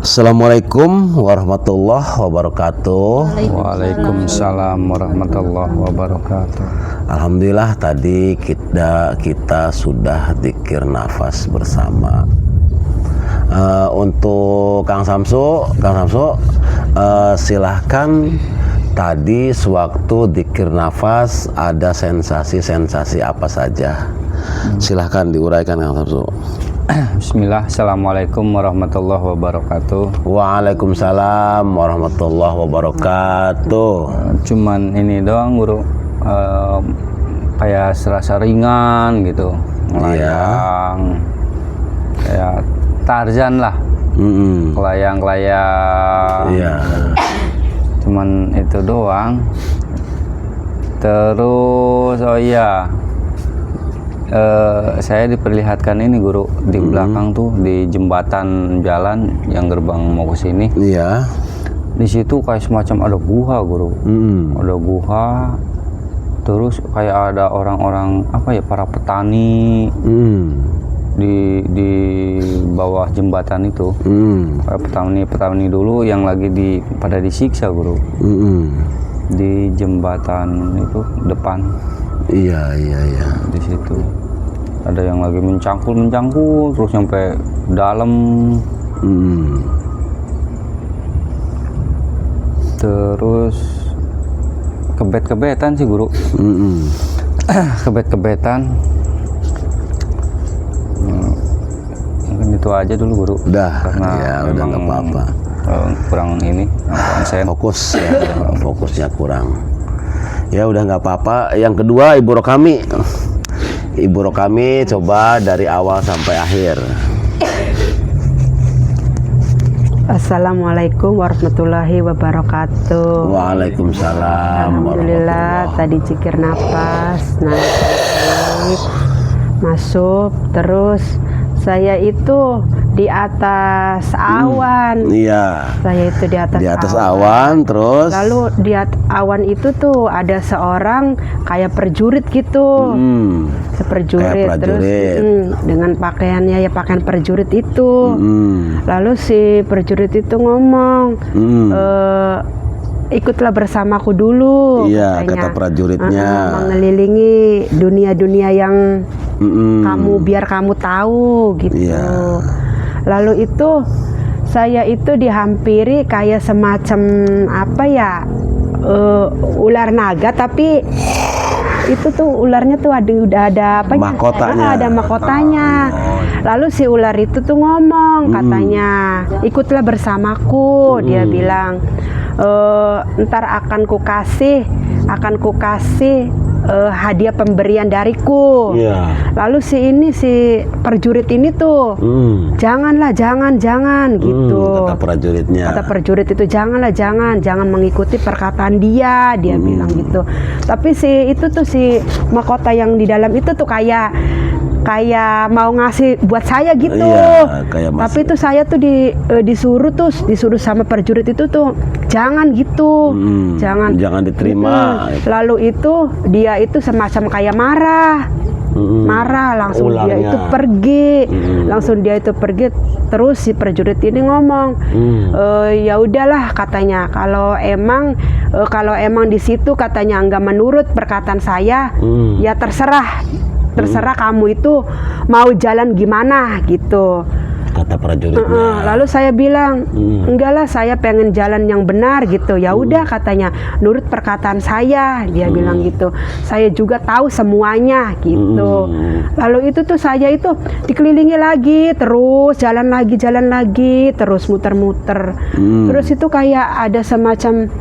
Assalamualaikum warahmatullahi wabarakatuh. Waalaikumsalam warahmatullahi wabarakatuh. Alhamdulillah tadi kita sudah dzikir nafas bersama. Untuk Kang Samsu, silahkan. Tadi sewaktu dzikir nafas ada sensasi-sensasi apa saja? Silahkan diuraikan Kang Samsu. Bismillah, Assalamualaikum warahmatullahi wabarakatuh. Waalaikumsalam warahmatullahi wabarakatuh. Cuman ini doang guru, kayak serasa ringan gitu, melayang, kayak Tarzan lah, kelayang-kelayang. Cuman itu doang. Terus saya diperlihatkan ini guru di belakang tuh, di jembatan jalan yang gerbang mau ke sini. Iya. Di situ kayak semacam ada gua guru. Ada gua. Terus kayak ada orang-orang para petani di bawah jembatan itu. Kayak petani dulu yang lagi pada disiksa guru. Di jembatan itu depan. Iya. Di situ ada yang lagi mencangkul terus sampai dalam. Terus kebet-kebetan sih guru. Kebet-kebetan. Mungkin itu aja dulu guru. Udah, karena ya udah nggak apa-apa. Kurang ini konsen. Fokus ya, fokusnya kurang. Ya udah nggak apa-apa. Yang kedua Ibu Rokami coba dari awal sampai akhir. Assalamualaikum warahmatullahi wabarakatuh. Waalaikumsalam. Alhamdulillah tadi zikir nafas, masuk, terus saya itu di atas awan. Iya. Saya itu di atas awan, terus. Lalu di awan itu tuh ada seorang kayak prajurit gitu. Prajurit, terus dengan pakaiannya ya pakaian prajurit itu. Lalu si prajurit itu ngomong, ikutlah bersamaku dulu. Iya, katanya. kata prajuritnya. Mengelilingi dunia-dunia yang biar kamu tahu gitu. Iya. Lalu itu saya itu dihampiri kayak semacam ular naga, tapi itu tuh ularnya tuh udah ada mahkotanya. Ada mahkotanya. Lalu si ular itu tuh ngomong, katanya, ikutlah bersamaku. Dia bilang, ntar akan kukasih hadiah pemberian dariku. Lalu si prajurit ini tuh, jangan gitu. Kata prajuritnya. Kata prajurit itu jangan mengikuti perkataan dia bilang gitu. Tapi si mahkota yang di dalam itu tuh kayak mau ngasih buat saya gitu. Tapi itu saya tuh disuruh sama prajurit itu tuh jangan gitu. Jangan diterima. Lalu itu dia itu semacam kayak marah, langsung Ulangnya. Dia itu pergi. Terus si prajurit ini ngomong, ya udahlah, katanya, kalau emang di situ katanya nggak menurut perkataan saya, ya terserah kamu itu mau jalan gimana gitu. Kata prajuritnya. Lalu saya bilang, enggak lah, saya pengen jalan yang benar gitu. Ya udah, katanya, nurut perkataan saya. Dia bilang gitu. Saya juga tahu semuanya gitu. Lalu itu tuh saya itu dikelilingi lagi, terus jalan lagi, terus muter-muter. Terus itu kayak ada semacam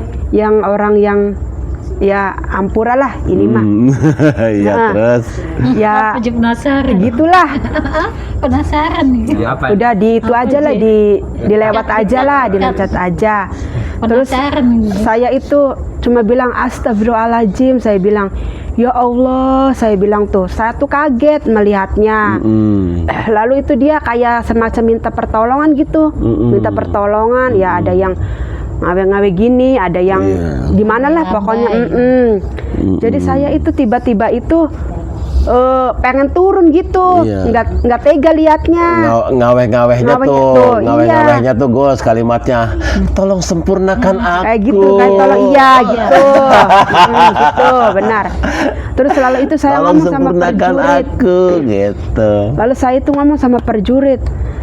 orang yang ya ampura lah ini mah. Terus. Ya penasaran. Gitulah. Penasaran nih. Udah itu aja lah, dilewat aja lah, dilewat aja. Terus saya itu cuma bilang astagfirullahaladzim, saya bilang ya Allah, saya bilang tuh, saya tuh kaget melihatnya. Lalu itu dia kayak semacam minta pertolongan gitu, ya ada yang ngawe-ngawe gini, ada yang gimana lah pokoknya. Jadi saya itu tiba-tiba itu pengen turun gitu, Iya. nggak tega liatnya. Ngaweh-ngawehnya Ngawehnya tuh, tuh, ngaweh-ngawehnya tuh Gus, kalimatnya tolong sempurnakan aku. Kayak gitu kan, tolong iya gitu. Gitu, benar. Terus selalu itu saya Tolong ngomong sama sempurnakan perjurit. aku gitu. Lalu saya itu ngomong sama perjurit,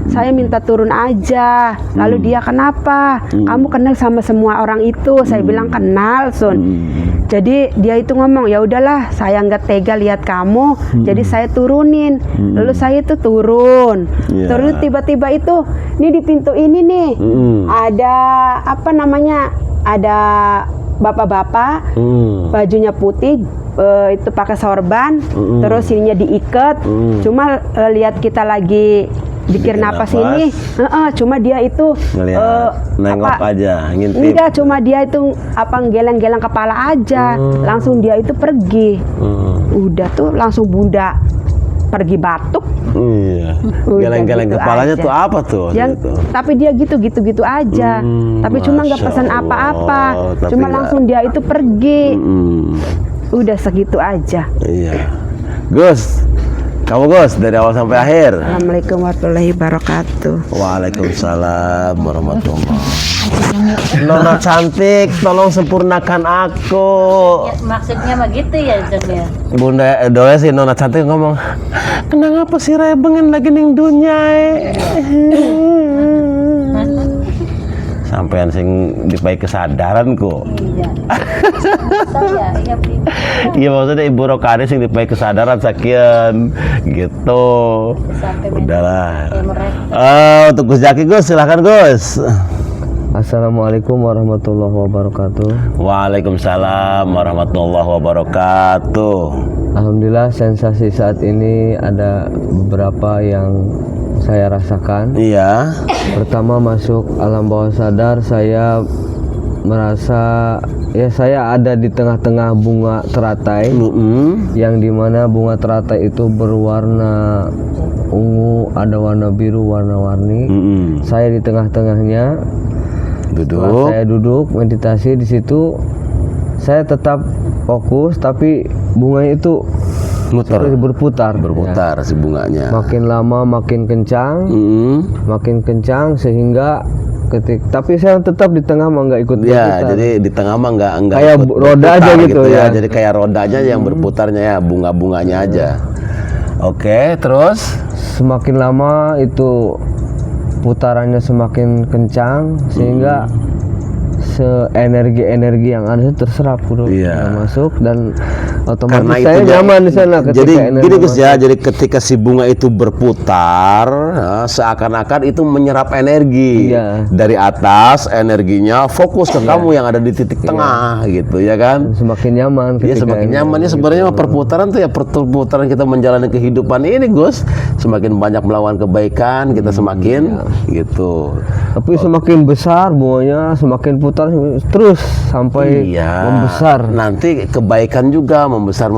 saya minta turun aja. Lalu dia, kenapa? Kamu kenal sama semua orang itu? Saya bilang kenal, Sun. Jadi dia itu ngomong, ya udahlah, saya nggak tega lihat kamu, jadi saya turunin. Lalu saya itu turun. Iya. Terus tiba-tiba itu, nih di pintu ini nih, ada apa namanya? Ada bapak-bapak, bajunya putih, itu pakai sorban, terus ininya diikat. Cuma lihat kita lagi Bikin bikin napas napas. ini, cuma dia itu Ngelihat, nengok aja, ngintip. enggak, cuma dia itu apa geleng-geleng kepala aja, langsung dia itu pergi. Udah tuh langsung bunda pergi batuk. Iya. Udah Geleng-geleng gitu kepalanya aja. tuh apa tuh? Yang, Gitu. tapi dia gitu aja. Tapi cuma nggak Masya pesan apa-apa, Allah, tapi cuma nggak- langsung dia itu pergi. Mm, Udah segitu aja. iya. Gus, kamu Gus dari awal sampai akhir. Assalamualaikum warahmatullahi wabarakatuh. Waalaikumsalam warahmatullahi wabarakatuh. Nona cantik, tolong sempurnakan aku. Ya, maksudnya begitu ya, Jeng ya. Bunda doa sih Nona cantik ngomong, kenapa sih rebengen lagi ning dunya? Sampean sing dipai kesadaran kok. Iya. Saya iya Pri. Iya maksudnya Ibu Rokade sing dipai kesadaran sakian gitu. Sampai Udahlah. mereka. Untuk Gus Jaki Gus, silahkan Gus. Assalamualaikum warahmatullahi wabarakatuh. Waalaikumsalam warahmatullahi wabarakatuh. Alhamdulillah, sensasi saat ini ada beberapa yang saya rasakan. Iya. Pertama, masuk alam bawah sadar, saya merasa ya saya ada di tengah-tengah bunga teratai, yang dimana bunga teratai itu berwarna ungu, ada warna biru, warna-warni. Saya di tengah-tengahnya. Setelah Duduk. saya duduk meditasi di situ, saya tetap fokus, tapi bunganya itu Muter. berputar. Berputar si bunganya. Makin lama makin kencang, makin kencang sehingga tapi saya tetap di tengah mah nggak ikut Ya, berputar. jadi di tengah mah nggak Kayak ikut roda aja berputar gitu ya. Jadi kayak rodanya yang berputarnya ya, bunga-bunganya aja. Oke, terus Semakin lama itu putarannya semakin kencang sehingga energi-energi yang ada itu terserap bro. Iya. Nah, masuk dan otomatis karena saya itu nyaman di sana ketika jadi energi gini Gus masuk. ya, jadi ketika si bunga itu berputar, nah, seakan-akan itu menyerap energi Iya. dari atas, energinya fokus ke kamu yang ada di titik tengah gitu ya kan. Semakin nyaman Iya, ketika semakin energi nyamannya gitu. sebenarnya mah perputaran tuh ya perputaran kita menjalani kehidupan ini Gus. Semakin banyak melawan kebaikan kita semakin gitu. Tapi semakin besar bunganya, semakin putar terus sampai Iya. membesar. Nanti kebaikan juga membesar.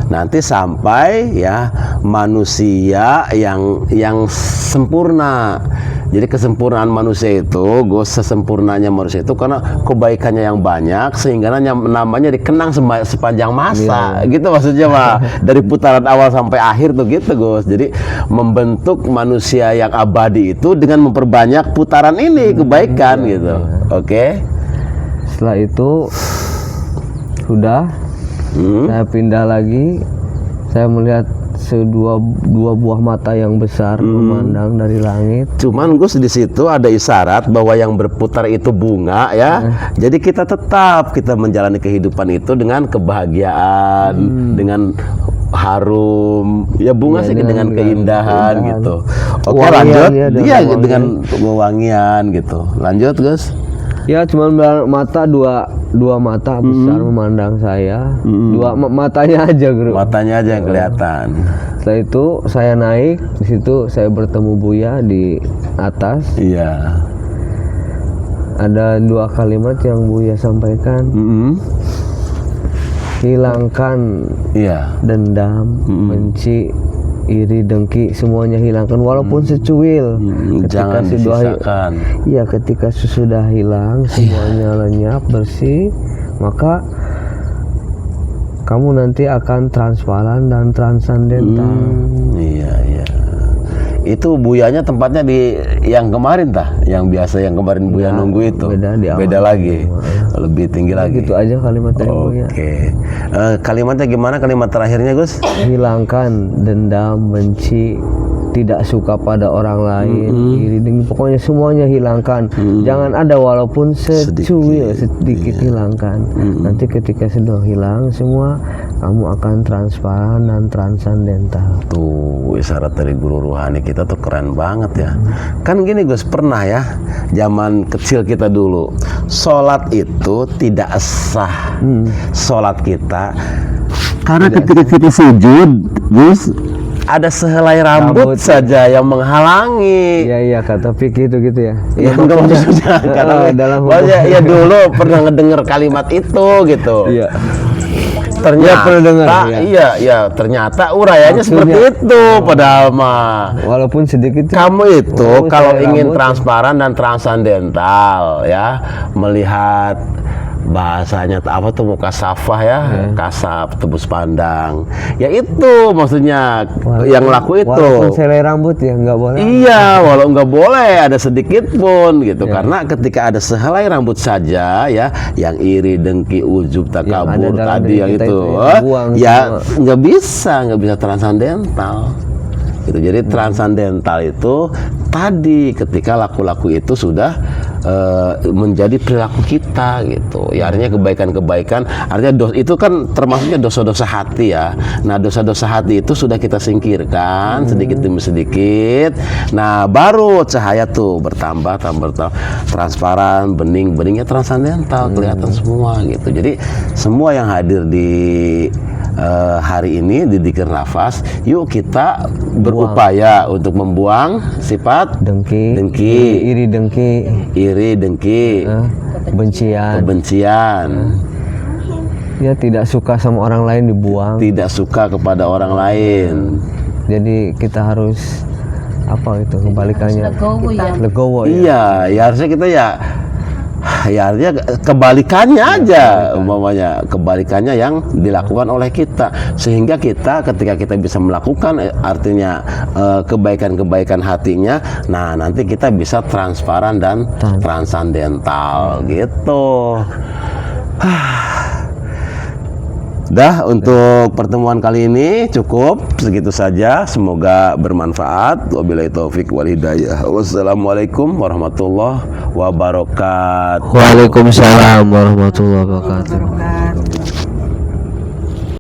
Nanti sampai ya manusia yang sempurna. Jadi kesempurnaan manusia itu, sesempurnanya manusia itu karena kebaikannya yang banyak sehingga namanya dikenang sepanjang masa. Gitu maksudnya Pak. Dari putaran awal sampai akhir tuh gitu Gus. Jadi membentuk manusia yang abadi itu dengan memperbanyak putaran ini kebaikan gitu. Oke. Setelah itu sudah saya pindah lagi, saya melihat dua buah mata yang besar memandang dari langit. Cuman Gus di situ ada isyarat bahwa yang berputar itu bunga ya. Jadi kita menjalani kehidupan itu dengan kebahagiaan, dengan harum. Ya bunga sih dengan keindahan gitu. Oke, Wangian, lanjut. ya, dengan Iya wangian. dengan wewangian gitu. Lanjut Gus. Ya cuman mata dua mata besar memandang saya, matanya aja bro. Matanya aja yang kelihatan. Setelah itu saya naik, di situ saya bertemu Buya di atas. Iya. Ada dua kalimat yang Buya sampaikan, hilangkan Iya. dendam, benci, iri, dengki, semuanya hilangkan walaupun secuil. Jangan disisakan. Iya, ketika sudah hilang semuanya lenyap bersih, maka kamu nanti akan transparan dan transandental. Iya, iya. Itu Buyanya tempatnya di yang kemarin tah, yang biasa yang kemarin Buya nunggu itu. beda lagi. Lebih tinggi lagi. Gitu aja kalimat dari Buya. Oke. Kalimatnya gimana kalimat terakhirnya, Gus? Hilangkan dendam, benci, tidak suka pada orang lain, iri dengki, pokoknya semuanya hilangkan. Jangan ada walaupun secuil sedikit hilangkan. Nanti ketika sudah hilang semua, kamu akan transparan dan transandental. Tuh, isyarat dari guru ruhani kita tuh keren banget ya. Kan gini Gus, pernah ya zaman kecil kita dulu, sholat itu tidak sah. Sholat kita karena ketika kita sujud, Gus, ada sehelai rambut saja yang menghalangi. Iya kata Fikih itu gitu ya. Ya enggak maksudnya karena maksudnya, ya dulu pernah ngedenger kalimat itu gitu. Iya. Ternyata pernah dengar, iya ternyata urayanya seperti itu padahal mah. Walaupun sedikit. Kamu itu kalau ingin rambut, transparan dan transandental ya, melihat bahasanya apa tuh muka safah ya, kasab, tebus pandang. Ya itu maksudnya yang laku itu. Walaupun selai rambut ya nggak boleh. Iya, walau nggak boleh ada sedikit pun gitu. Karena ketika ada sehelai rambut saja ya, yang iri, dengki, ujub, takabur tadi yang itu, ya nggak bisa transandental. Gitu. Jadi transandental itu tadi ketika laku-laku itu sudah menjadi perilaku kita gitu. Ya artinya kebaikan-kebaikan, artinya itu kan termasuknya dosa-dosa hati ya. Nah, dosa-dosa hati itu sudah kita singkirkan sedikit demi sedikit. Nah, baru cahaya tuh bertambah transparan, beningnya transandental, kelihatan semua gitu. Jadi semua yang hadir di hari ini di Dzikir Nafas, yuk kita berupaya untuk membuang sifat dengki, iri dengki, kebencian. Ya tidak suka sama orang lain dibuang. Tidak suka kepada orang lain. Jadi kita harus apa itu kebalikannya? Legowo ya. Iya, ya harusnya kita ya artinya kebalikannya aja, umpamanya kebalikannya yang dilakukan oleh kita, sehingga kita ketika kita bisa melakukan artinya kebaikan-kebaikan hatinya, nah nanti kita bisa transparan dan transandental gitu. Dah, untuk pertemuan kali ini cukup segitu saja. Semoga bermanfaat. Wabillahi taufik wal hidayah. Wassalamualaikum warahmatullahi wabarakatuh. Waalaikumsalam warahmatullahi wabarakatuh.